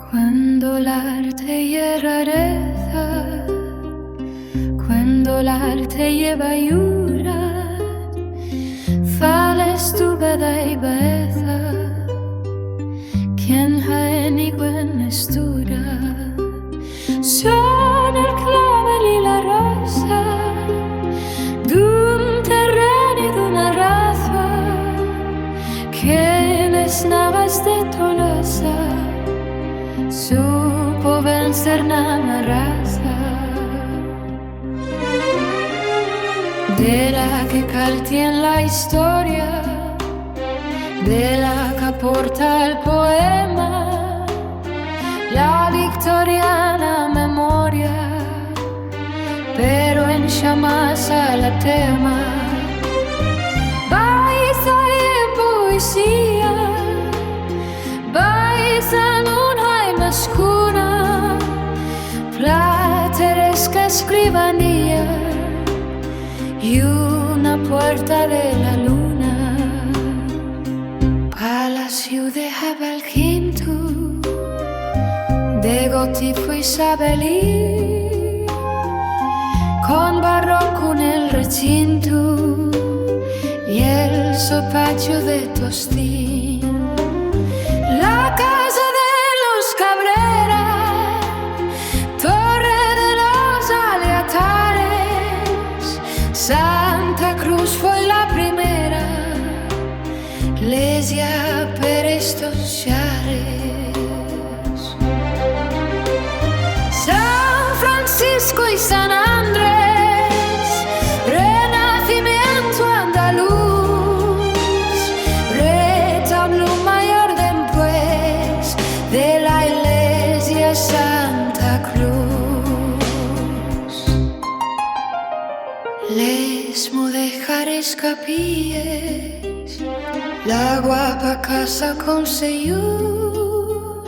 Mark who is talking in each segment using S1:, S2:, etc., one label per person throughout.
S1: Quando l'arte è rarezza, quando l'arte è baiura, fales tu badai beza, quien ha ni gwen estura, son el clavel y la rosa, d'un terreno y d'una raza, que les navas de Tolosa supo vencer na raza, de la que caltien la historia, de la que porta el poema, la victoriana memoria, pero en llamas a la tema, baisa en poesía, baisa en una escuna, plateresca escribanía y una puerta de la luna, palacio de Jabalquinto, de gotifo isabelí, con barroco en el recinto y el sopacho de tostín. La casa de los Cabrera, torre de los Aleatares, Santa Cruz fue la primera, Lesia per estos yares, San Francisco y San Andrés, renacimiento andaluz, retablo mayor después de la iglesia Santa Cruz. Les mudéjares capilles, la guapa casa con Seyú,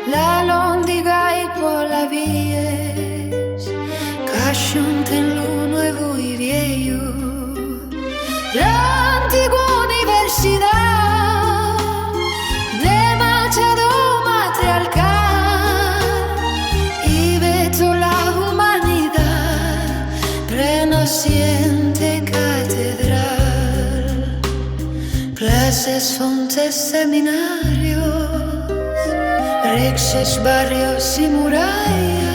S1: la lóndiga y por la vies, cachunten lo nuevo y viejo, la antigua universidad de Machado matriarcal y veto la humanidad, renaciente catedral, clases, fontes, seminarios, rexes, barrios y murallas,